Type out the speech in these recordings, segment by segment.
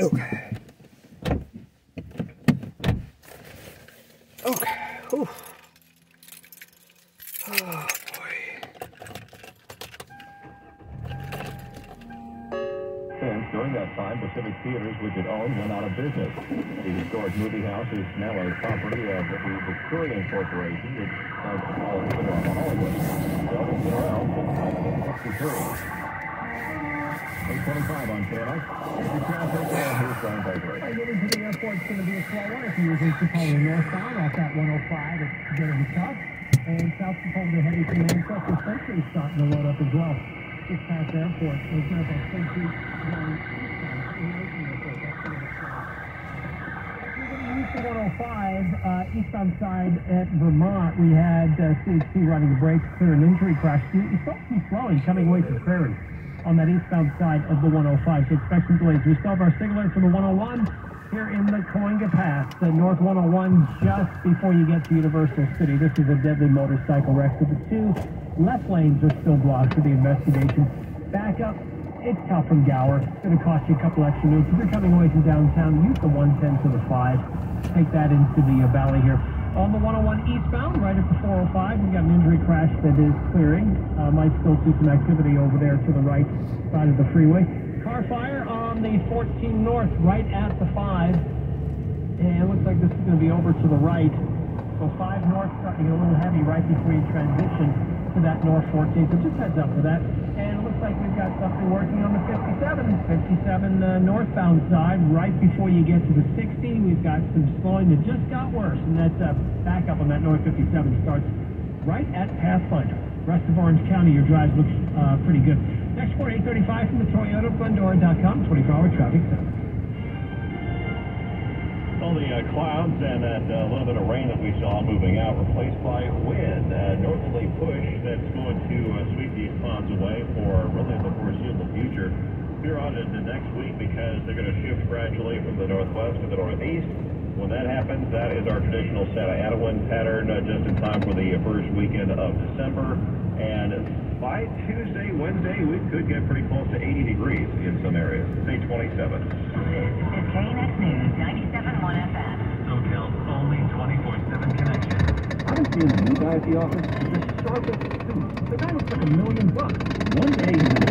Okay. Okay. Whew. Oh, boy. During that time, Pacific Theaters, which it owned, went out of business. The historic movie house is now a property of the Victorian Corporation, which has all of Hollywood. The building's been around since 1963. 8:25 on KNX. Here's Brian Baker. Getting to the airport's going to be a slow one. If you're using Chicago northbound off that 105, it's getting tough. And South Chicago heading to Manchester Century is starting to load up as well. Just past the airport. There's no about 10 feet going eastbound. East of 105, eastbound side at Vermont, we had CHP running the brakes, clear an injury crash. You saw some slowing coming away from Prairie on that eastbound side of the 105, so expect some delays. We still have our signaler for the 101 here in the Coinga Pass, the North 101, just before you get to Universal City. This is a deadly motorcycle wreck, so the two left lanes are still blocked for the investigation. Back up, it's tough from Gower. It's going to cost you a couple extra minutes. If you're coming away from downtown, use the 110 to the 5. Take that into the valley here. On the 101 eastbound, right at the 405, we've got an injury crash that is clearing. Might still see some activity over there to the right side of the freeway. Car fire on the 14 north, right at the 5. And it looks like this is going to be over to the right. So 5 north starting a little heavy right before you transition to that north 14. So just heads up for that. And it looks like we've got something working on the 57 northbound side right before you get to the 60. We've got some slowing that just got worse, and that back up on that north 57 starts right at Pathfinder. Rest of Orange County, your drive looks pretty good. Next report, 8:35 from the Toyota, Glendora.com, 24-hour traffic center. All the clouds and that little bit of rain that we saw moving out replaced by wind. Northerly push that's going to sweep these ponds away for really the foreseeable future. Here on into next week because they're going to shift gradually from the northwest to the northeast. When that happens, that is our traditional Santa Ana wind pattern just in time for the first weekend of December. And by Tuesday, Wednesday, we could get pretty close to 80 degrees in some areas. Say 27. It's KNX News 97.1 FM. SoCal's only 24/7 connection. I haven't seen the new guy at the office. He's the sharpest suit. The guy looks like $1 million. One day he's in a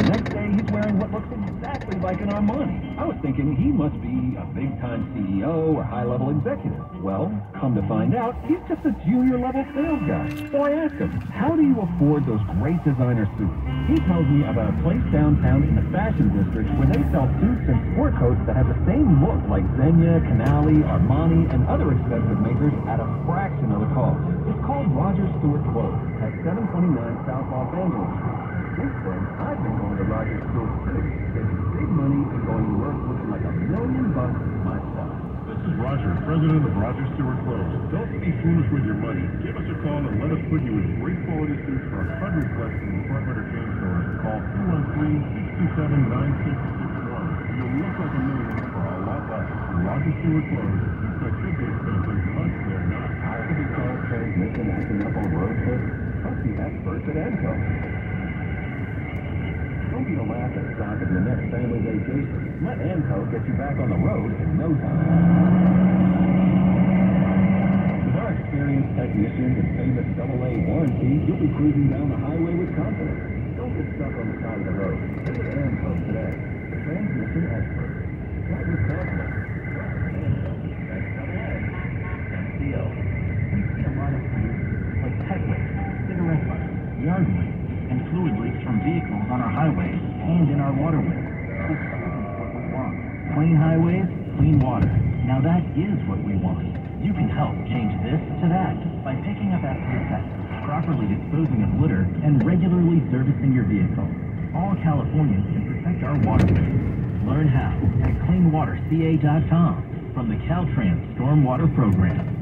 the next day he's wearing what looks exactly like an Armani. I was thinking he must be a big-time CEO or high-level executive. Well, come to find out, he's just a junior-level sales guy. So I asked him, how do you afford those great designer suits? He tells me about a place downtown in the fashion district where they sell suits and sport coats that have the same look like Zegna, Canali, Armani, and other expensive makers at a fraction of the cost. It's called Roger Stewart Clothes at 729 South Los Angeles Street. Since then, I've been going to Roger Stewart too, saving big money and going to work looking like $1 million myself. This is Roger, president of Roger Stewart Clothes. Don't be foolish with your money. Give us a call and let us put you in great quality suits for 100 collections department or chain stores. Call 213-627-9661. You'll look like $1 million for a lot less. Roger Stewart Clothes. That should be expensive, but they're not. How could the car transmission acting up on road trips? Trust the experts at ANCO. Don't be the last at stop of your next family vacation. Let ANCO get you back on the road in no time. With our experienced technicians and famous AA warranty, you'll be cruising down the highway with confidence. Don't get stuck on the side of the road. Visit ANCO today. The transmission expert. Drive with confidence. We see a lot of things like headways, cigarette butts, yard waste, and fluid leaks from vehicles on our highways and in our waterways. This isn't what we want. Clean highways, clean water. Now that is what we want. You can help change this to that by picking up after your pet, properly disposing of litter, and regularly servicing your vehicle. All Californians can protect our waterways. Learn how at cleanwaterca.com from the Caltrans Stormwater Program.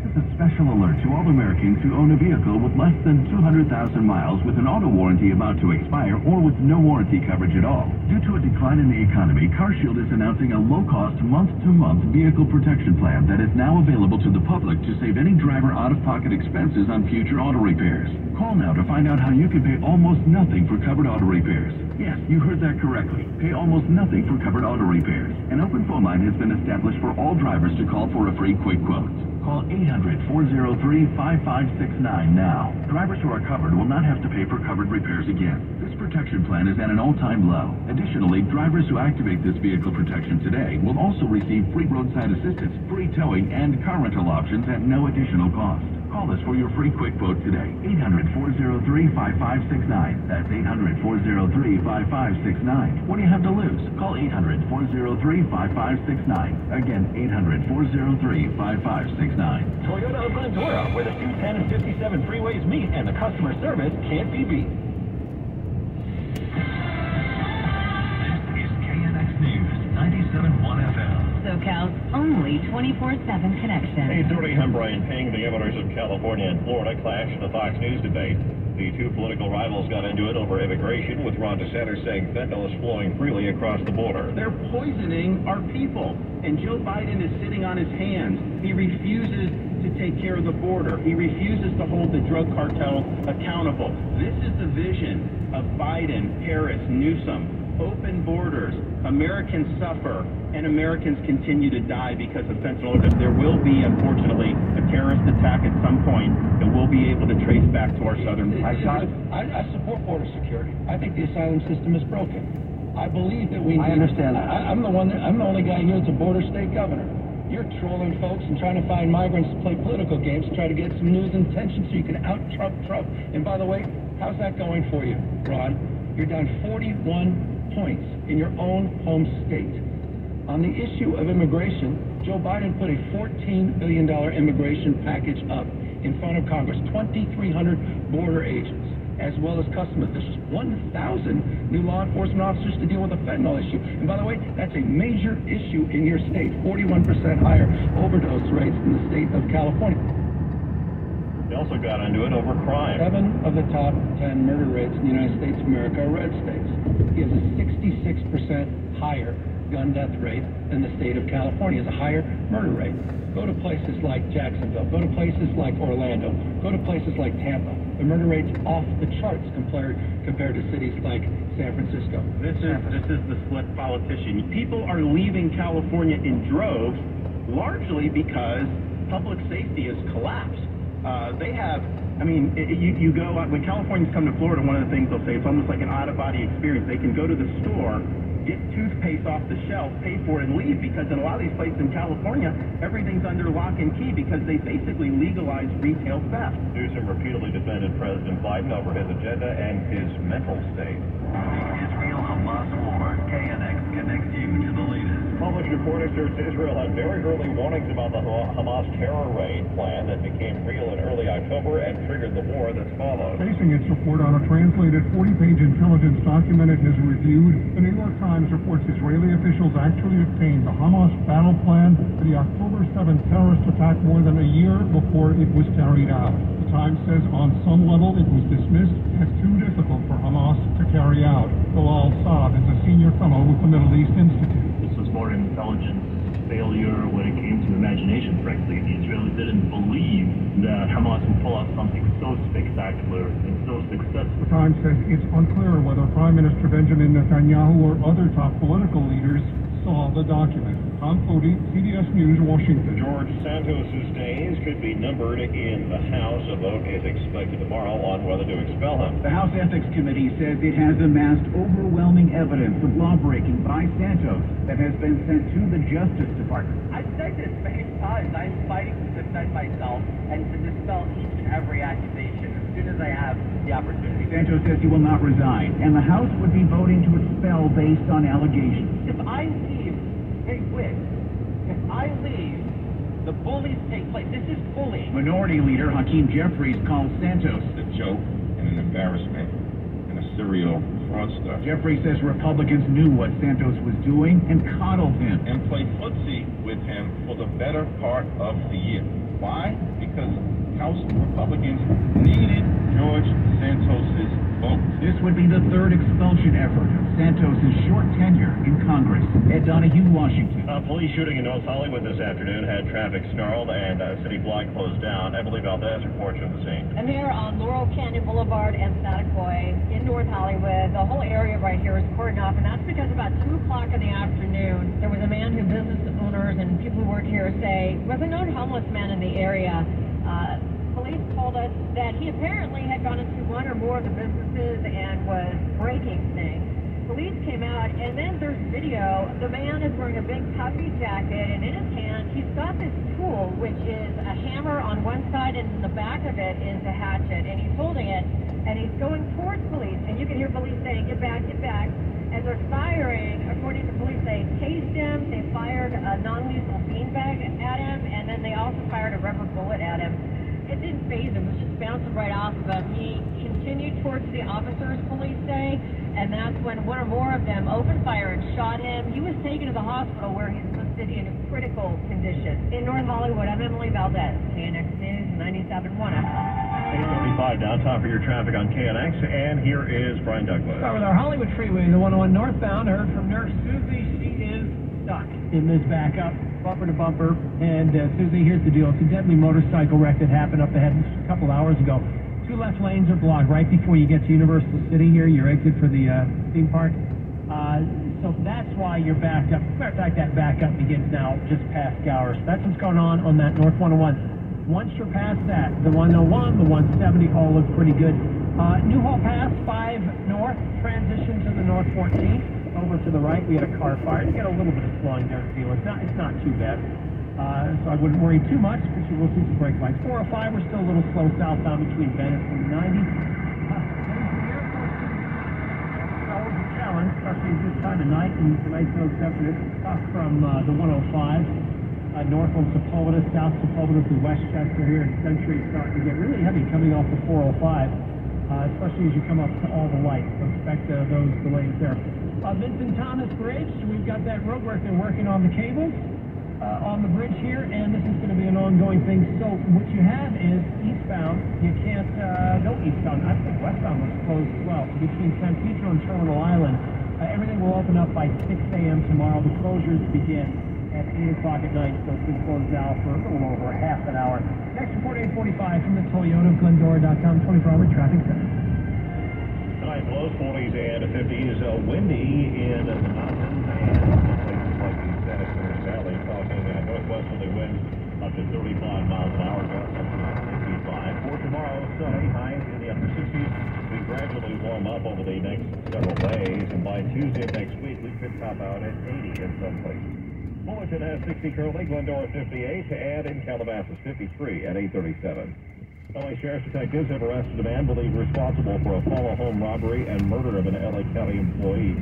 This is a special alert to all Americans who own a vehicle with less than 200,000 miles with an auto warranty about to expire or with no warranty coverage at all. Due to a decline in the economy, CarShield is announcing a low-cost month-to-month vehicle protection plan that is now available to the public to save any driver out-of-pocket expenses on future auto repairs. Call now to find out how you can pay almost nothing for covered auto repairs. Yes, you heard that correctly. Pay almost nothing for covered auto repairs. An open phone line has been established for all drivers to call for a free quick quote. Call 800-403-5569 now. Drivers who are covered will not have to pay for covered repairs again. This protection plan is at an all-time low. Additionally, drivers who activate this vehicle protection today will also receive free roadside assistance, free towing, and car rental options at no additional cost. Call us for your free quick quote today. 800-403-5569. That's 800-403-5569. What do you have to lose? Call 800-403-5569. Again, 800-403-5569. Toyota of Glendora, where the 210 and 57 freeways meet and the customer service can't be beat. This is KNX News 97.1 FM. SoCal's only 24/7 connection. Hey, 30, I'm Brian Ping. The governors of California and Florida clashed in the Fox News debate. The two political rivals got into it over immigration, with Ron DeSantis saying fentanyl is flowing freely across the border. They're poisoning our people, and Joe Biden is sitting on his hands. He refuses to take care of the border. He refuses to hold the drug cartel accountable. This is the vision of Biden, Harris, Newsom. Open borders. Americans suffer, and Americans continue to die because of fentanyl. There will be, unfortunately, a terrorist attack at some point that we'll be able to trace back to our southern border. I support border security. I think the asylum system is broken. I believe that we need... I understand that. I'm the only guy here that's a border state governor. You're trolling folks and trying to find migrants to play political games to try to get some news and attention so you can out-Trump. And by the way, how's that going for you, Ron? You're down 41 points in your own home state. On the issue of immigration, Joe Biden put a $14 billion immigration package up in front of Congress, 2,300 border agents, as well as customs officials, 1,000 new law enforcement officers to deal with the fentanyl issue. And by the way, that's a major issue in your state, 41% higher overdose rates in the state of California. They also got into it over crime. 7 of the top 10 murder rates in the United States of America are red states. He has a 66% higher gun death rate than the state of California. He has a higher murder rate. Go to places like Jacksonville. Go to places like Orlando. Go to places like Tampa. The murder rate's off the charts compared to cities like San Francisco. This is the split politician. People are leaving California in droves, largely because public safety has collapsed. They have, you go, when Californians come to Florida, one of the things they'll say, it's almost like an out-of-body experience. They can go to the store, get toothpaste off the shelf, pay for it, and leave, because in a lot of these places in California, everything's under lock and key because they basically legalized retail theft. Newsom repeatedly defended President Biden over his agenda and his mental state. Israel-Hamas war. KNX connects you to the latest. Published report asserts Israel had very early warnings about the Hamas terror raid plan that became real in early October and triggered the war that's followed. Basing its report on a translated 40-page intelligence document it has reviewed, the New York Times reports Israeli officials actually obtained the Hamas battle plan for the October 7th terrorist attack more than a year before it was carried out. The Times says on some level it was dismissed as too difficult for Hamas to carry out. Bilal Saab is a senior fellow with the Middle East Institute. This was more an intelligence failure when it came to imagination, frankly. The Israelis didn't believe that Hamas would pull out something so spectacular and so successful. The Times says it's unclear whether Prime Minister Benjamin Netanyahu or other top political leaders saw the document. Tom Cody, CBS News, Washington. George Santos's days could be numbered in the House. A vote is expected tomorrow on whether to expel him. The House Ethics Committee says it has amassed overwhelming evidence of lawbreaking by Santos that has been sent to the Justice Department. I've said this many times. I'm fighting to defend myself and to dispel each and every accusation as soon as I have the opportunity. Santos says he will not resign, and the House would be voting to expel based on allegations. If I leave, they win. If I leave, the bullies take place. This is bullying. Minority Leader Hakeem Jeffries calls Santos a joke and an embarrassment and a serial fraudster. Jeffrey says Republicans knew what Santos was doing and coddled him. And played footsie with him for the better part of the year. Why? Because House Republicans needed George Santos's vote. This would be the third expulsion effort of Santos's short tenure in Congress. Ed Donahue, Washington. Police shooting in North Hollywood this afternoon had traffic snarled and city block closed down. Emily Valdez reports from the scene. I'm here on Laurel Canyon Boulevard and Satakoy in North Hollywood. The whole area right here is cordoned off, and that's because about 2 o'clock in the afternoon, there was a man who business owners and people who work here say was a known homeless man in the area. Police told us that he apparently had gone into one or more of the businesses and was breaking things. Police came out, and then there's video. The man is wearing a big puffy jacket, and in his hand, he's got this tool, which is a hammer on one side, and in the back of it is a hatchet, and he's holding it, and he's going towards police, and you can hear police saying, get back, and they're firing. According to police, they tased him, they fired a non-lethal beanbag at him, and then they also fired a rubber bullet at him. It didn't faze him, it was just bouncing right off of him. He continued towards the officers, police say, and that's when one or more of them opened fire and shot him. He was taken to the hospital where he's listed in a critical condition. In North Hollywood, I'm Emily Valdez, KNX News 97.1 FM. 8:35 now, time for your traffic on KNX, and here is Brian Douglas. Start with our Hollywood Freeway, the 101 northbound. Heard from Nurse Susie. She is stuck in this backup, bumper to bumper. And Susie, here's the deal. It's a deadly motorcycle wreck that happened up ahead a couple hours ago. 2 left lanes are blocked right before you get to Universal City here, your exit for the theme park. So that's why you're backed up. As a matter of fact, that backup begins now just past Gower. So that's what's going on that North 101. Once you're past that, the 101, the 170 all look pretty good. Newhall Pass, 5 north, transition to the North 14th. Over to the right, we had a car fire. You get a little bit of slowing there to deal with. It's not too bad. So I wouldn't worry too much, but you will see some brake lights. 405, we're still a little slow southbound between Bennett and 90. It's always a challenge, especially at this time of night, and tonight's no exception. It's tough from the 105, north on Sepulveda, south Sepulveda to Westchester here in Century. It's starting to get really heavy coming off the 405, especially as you come up to all the lights. So expect those delays there. Vincent Thomas Bridge, we've got that road work. They're working on the cables on the bridge here, and this is going to be an ongoing thing. So what you have is eastbound. You can't go eastbound. I think westbound was closed as well. So between San Pedro and Terminal Island, everything will open up by 6 a.m. tomorrow. The closures begin at 8 o'clock at night, so it's been closed now for a little over half an hour. Next report, 8:45 from the Toyota Glendora.com 24-hour traffic center. Tonight's lows 40s and 50s. Windy in the mountains and places like the Santa Cruz Valley, talking northwesterly winds up to 35 miles an hour, gusts up to 55. For tomorrow, sunny, highs in the upper 60s. We gradually warm up over the next several days, and by Tuesday of next week, we could top out at 80 in some places. Fullerton has 60 currently, Glendora 58, and in Calabasas 53 at 8:37. LA Sheriff's detectives have arrested a man believed responsible for a follow-home robbery and murder of an LA County employee.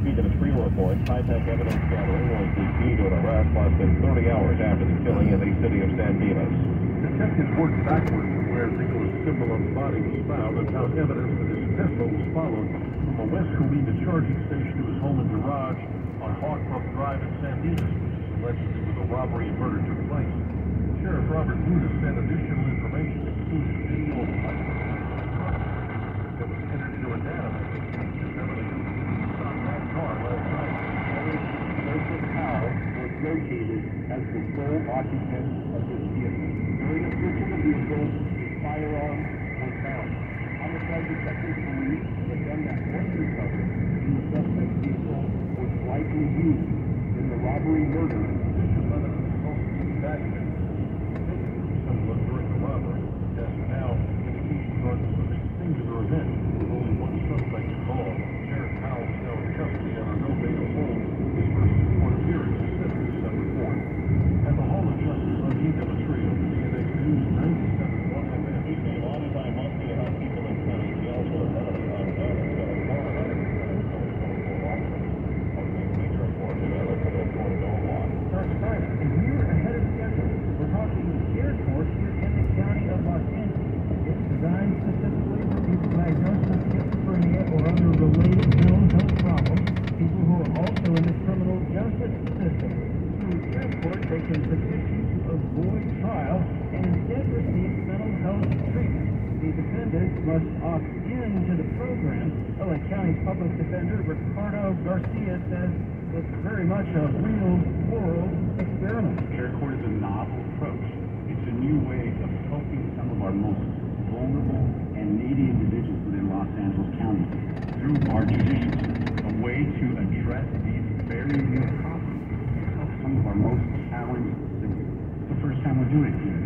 Speaking of trio reports, high-tech evidence gathering was the key to an arrest less than 30 hours after the killing in the city of San Dimas. Detectives worked backwards from where Nicholas' symbol on the body was found and found evidence that his pistol was followed from a West Covina charging station to his home and garage on Hawk Bluff Drive in San Dimas, which is allegedly where the robbery and murder took place. Sheriff Robert Luda sent additional information that included video of light that was entered into a database. That car last night. Joseph Powell was located as the sole occupant of this vehicle. During a search of the vehicle, a firearm was found. Homicide detectives believe the gun that was recovered in the suspect's vehicle was likely used in the robbery murder. Additional evidence also being valued someone during the robbery. As of now, indications are this was a singular event with only one suspect involved. Sheriff Powell is now in custody on a no-bail hold. His first court appearance is set for December 4th. At the Hall of Justice on King Demetrio, KNX News 97.1 FM. We say law design must be about people in county jails or felony undoubted. So a former 124 officers are being major report available for the court of law. First Friday, a year ahead of schedule. We're talking airport here in the county of Los Angeles. It's designed specifically for people diagnosed court they can petition to avoid trial and instead receive mental health treatment. The defendant must opt into the program. LA County Public Defender Ricardo Garcia says it's very much a real-world experiment. Care court is a novel approach. It's a new way of helping some of our most vulnerable and needy individuals within Los Angeles County through our judicial system. A way to address these very real problems and help some of our most challenged citizens. It's the first time we're doing it here.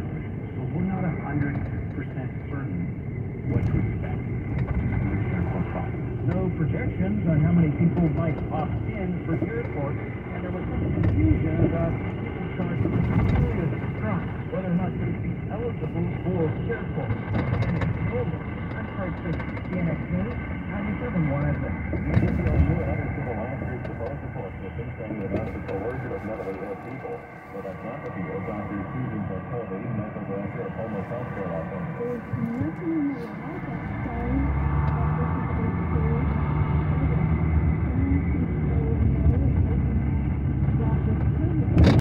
So we're not 100% certain what to expect in the care court process. No projections on how many people might opt in for care court, and there was some confusion about people charged with serious crimes, whether or not they would be eligible for care court. I'm Craig Fisher, CNX News, 97.1 FM. UCLU and other civil lawsuits oppose the court system, saying it amounts to coercion of mentally ill people. But that's not the deal. Dr. Susan Bartoli, medical director of homeless health care law firm. There's nothing in the law that says